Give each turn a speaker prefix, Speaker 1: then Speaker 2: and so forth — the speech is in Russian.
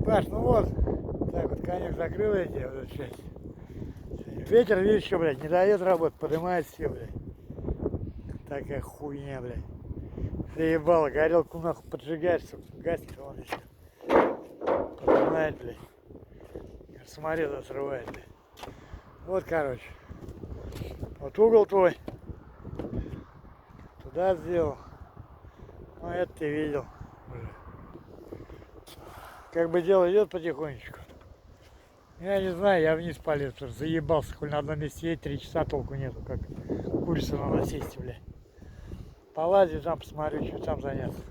Speaker 1: Паш, ну вот, так вот конек закрыл эти вот эту часть. Ветер, видишь, что, блядь, не дает работать, поднимает все, блядь. Такая хуйня, блядь. Заебало, горелку нахуй поджигаешь, сука, гаснет он еще. Поднимает, блядь. Самореза срывает, блядь. Вот, короче. Вот угол твой. Туда сделал. Ну, это ты видел уже. Как бы дело идет потихонечку. Я не знаю, я вниз полез, потому что заебался, хоть на одном месте сидеть 3 часа толку нету, как курица на насесте, блядь. Полазить там, посмотрю, что там заняться.